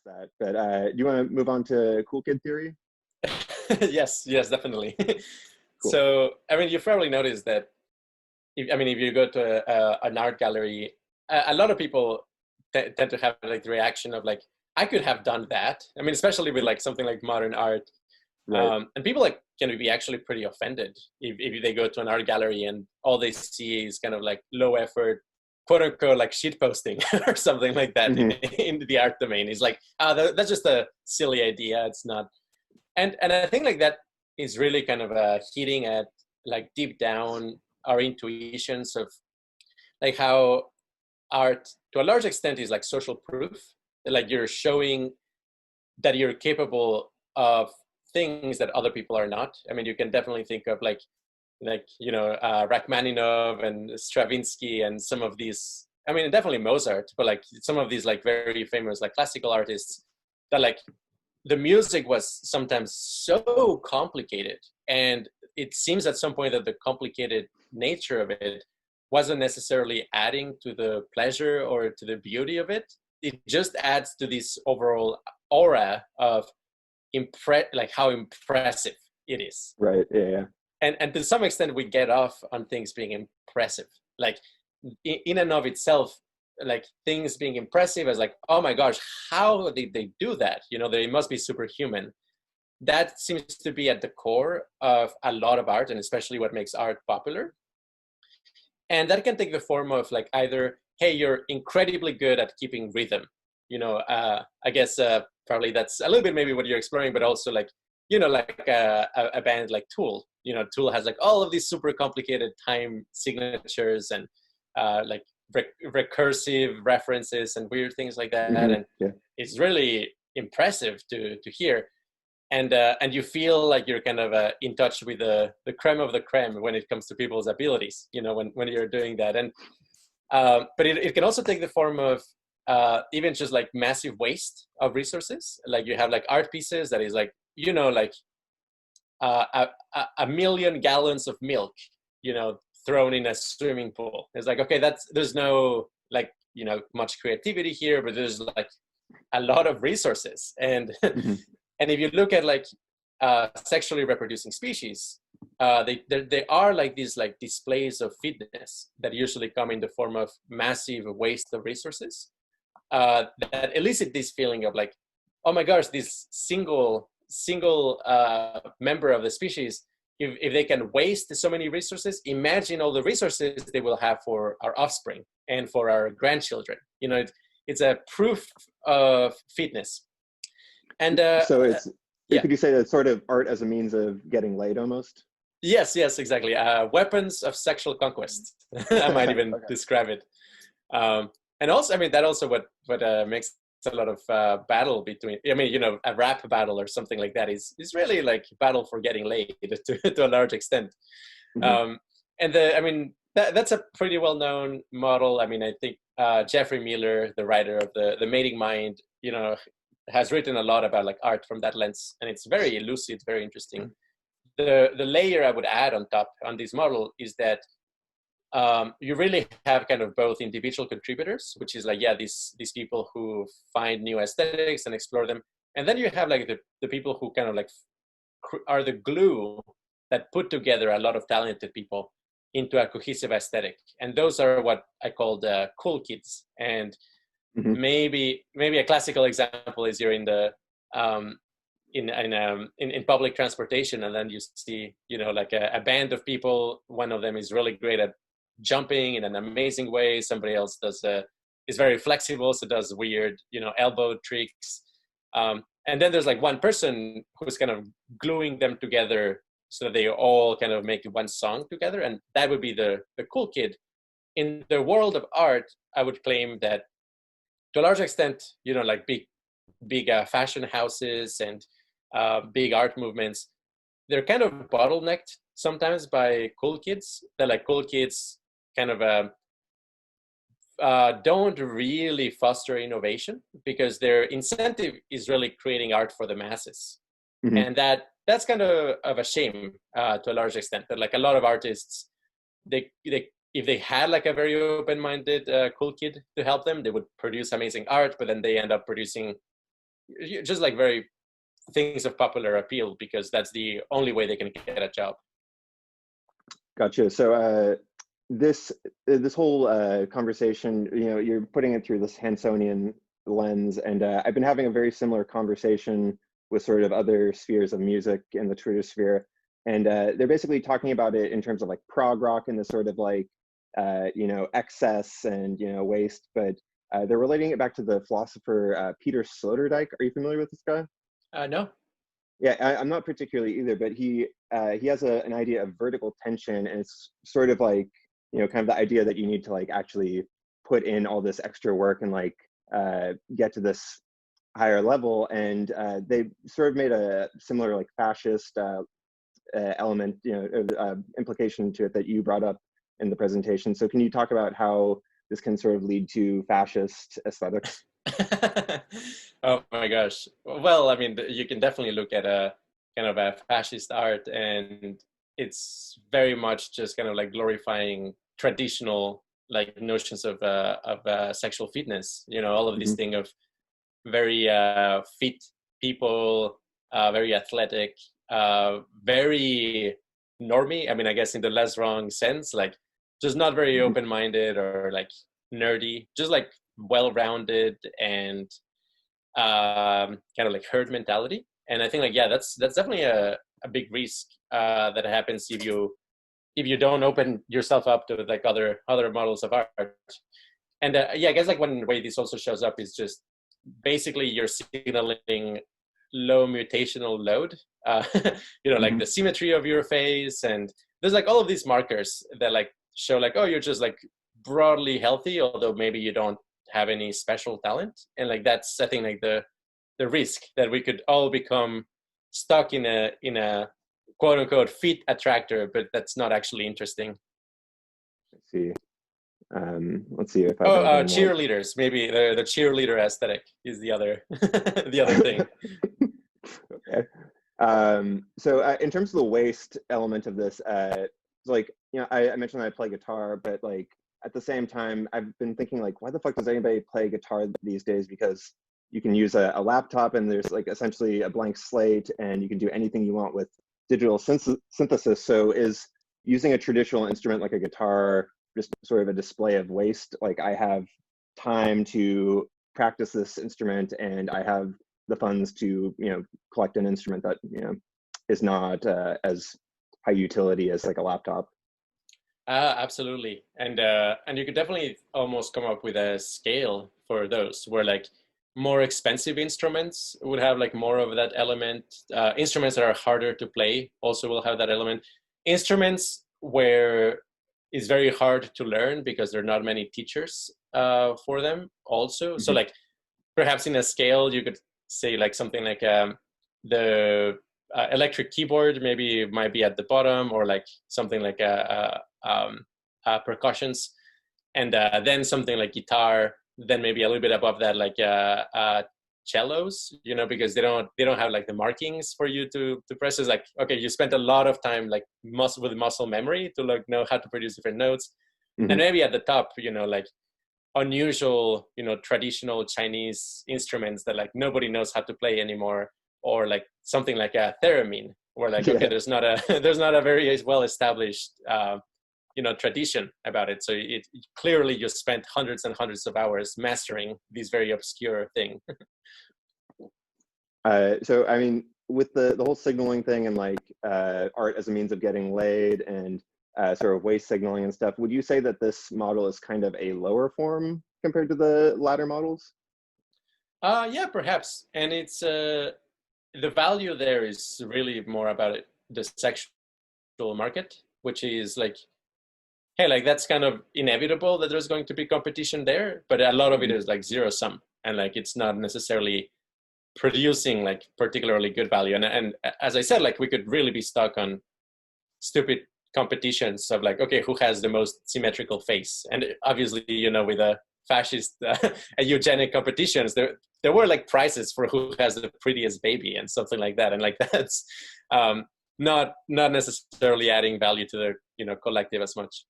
that. But do you want to move on to cool kid theory? Yes, yes, definitely. Cool. So, I mean, you've probably noticed that if you go to an art gallery, a lot of people tend to have like the reaction of like, I could have done that. I mean, especially with like something like modern art, Right. and people like can be actually pretty offended if they go to an art gallery and all they see is kind of like low effort, quote unquote, like shit posting or something like that Hmm. in the art domain. It's like, that's just a silly idea. It's not, and I think like that is really kind of hitting at like deep down our intuitions of like how art to a large extent is like social proof, like you're showing that you're capable of things that other people are not. I mean, you can definitely think of like Rachmaninoff and Stravinsky and some of these. I mean, definitely Mozart, but like some of these like very famous like classical artists that like the music was sometimes so complicated, and it seems at some point that the complicated nature of it wasn't necessarily adding to the pleasure or to the beauty of it. It just adds to this overall aura of like how impressive it is. Right. Yeah. Yeah. And to some extent we get off on things being impressive, like in and of itself, like things being impressive as like, oh my gosh, how did they do that, they must be superhuman. That seems to be at the core of a lot of art, and especially what makes art popular. And that can take the form of like either, hey, you're incredibly good at keeping rhythm, I guess probably that's a little bit maybe what you're exploring, but also like like a band like Tool. Tool has like all of these super complicated time signatures and like recursive references and weird things like that, Hmm. and Yeah. it's really impressive to hear. And you feel like you're kind of in touch with the creme of the creme when it comes to people's abilities, when you're doing that. And but it can also take the form of even just like massive waste of resources. Like you have like art pieces that is like, like uh, a million gallons of milk, thrown in a swimming pool. It's like, okay, there's no like, much creativity here, but there's like a lot of resources. And Hmm. and if you look at like sexually reproducing species, they are like these like displays of fitness that usually come in the form of massive waste of resources that elicit this feeling of like, oh my gosh, this single member of the species, if they can waste so many resources, imagine all the resources they will have for our offspring and for our grandchildren. It's a proof of fitness. And So it's, yeah, could you say that sort of art as a means of getting laid almost? yes, exactly. Weapons of sexual conquest. I might even Okay. describe it. Um, and also, I mean, that also what makes a lot of battle between. I mean, a rap battle or something like that is really like battle for getting laid to a large extent. Hmm. Um, and I mean, that's a pretty well known model. I mean, I think Jeffrey Miller, the writer of the Mating Mind, has written a lot about like art from that lens, and it's very lucid, very interesting. The layer I would add on top on this model is that you really have kind of both individual contributors, which is like, yeah, these people who find new aesthetics and explore them, and then you have like the people who kind of like are the glue that put together a lot of talented people into a cohesive aesthetic, and those are what I call the cool kids. And Hmm. maybe a classical example is you're in the in public transportation, and then you see like a band of people. One of them is really great at jumping in an amazing way. Somebody else is very flexible, so does weird elbow tricks. And then there's like one person who's kind of gluing them together so that they all kind of make one song together, and that would be the cool kid. In the world of art, I would claim that to a large extent, like big fashion houses and big art movements, they're kind of bottlenecked sometimes by cool kids. They're like cool kids kind of don't really foster innovation because their incentive is really creating art for the masses, Hmm. and that's kind of a shame to a large extent. That like a lot of artists, they if they had like a very open-minded cool kid to help them, they would produce amazing art, but then they end up producing just like very things of popular appeal, because that's the only way they can get a job. Gotcha. So this whole conversation, you're putting it through this Hansonian lens, and I've been having a very similar conversation with sort of other spheres of music in the Twitter sphere, and they're basically talking about it in terms of like prog rock and this sort of like excess and waste, but they're relating it back to the philosopher Peter Sloterdijk. Are you familiar with this guy? No. Yeah, I'm not particularly either, but he has an idea of vertical tension, and it's sort of like kind of the idea that you need to like actually put in all this extra work and like get to this higher level. And they sort of made a similar like fascist element, implication to it that you brought up in the presentation. So can you talk about how this can sort of lead to fascist aesthetics? Oh my gosh. Well, I mean, you can definitely look at a kind of a fascist art, and it's very much just kind of like glorifying traditional like notions of sexual fitness. All of this thing of very fit people, very athletic, very normie. I mean, I guess in the less wrong sense, like just not very open-minded or like nerdy, just like well-rounded and kind of like herd mentality. And I think like, yeah, that's definitely a big risk that happens if you don't open yourself up to like other models of art. And yeah, I guess like one way this also shows up is just basically you're signaling low mutational load, like the symmetry of your face, and there's like all of these markers that like show like, oh, you're just like broadly healthy, although maybe you don't have any special talent. And like that's, I think, like the risk that we could all become stuck in a quote unquote fit attractor, but that's not actually interesting. Let's see. Let's see if I cheerleaders. Maybe the cheerleader aesthetic is the other the other thing. Okay. So in terms of the waste element of this, like I mentioned I play guitar, but like at the same time, I've been thinking like, why the fuck does anybody play guitar these days? Because you can use a laptop and there's like essentially a blank slate, and you can do anything you want with digital synthesis. So is using a traditional instrument like a guitar just sort of a display of waste? Like I have time to practice this instrument, and I have the funds to collect an instrument that is not as high utility as like a laptop. Absolutely, and you could definitely almost come up with a scale for those, where like more expensive instruments would have like more of that element. Instruments that are harder to play also will have that element. Instruments where it's very hard to learn because there are not many teachers for them also. So like perhaps in a scale you could say like something like the electric keyboard maybe might be at the bottom, or like something like percussions, and then something like guitar, then maybe a little bit above that like cellos, because they don't have like the markings for you to press. It's like, okay, you spent a lot of time like muscle memory to like know how to produce different notes. And maybe at the top, like unusual, traditional Chinese instruments that like nobody knows how to play anymore, or like something like a theremin, where like, okay, there's not a very well established tradition about it. So it clearly you spent hundreds and hundreds of hours mastering this very obscure thing. So I mean, with the whole signaling thing and like art as a means of getting laid and sort of waste signaling and stuff, would you say that this model is kind of a lower form compared to the latter models? Yeah, perhaps. And it's the value there is really more about the sexual market, which is like, hey, like that's kind of inevitable that there's going to be competition there, but a lot of it is like zero sum, and like it's not necessarily producing like particularly good value. And as I said, like we could really be stuck on stupid competitions of like, okay, who has the most symmetrical face? And obviously, with a fascist and eugenic competitions, there were like prizes for who has the prettiest baby and something like that. And like that's not necessarily adding value to the collective as much.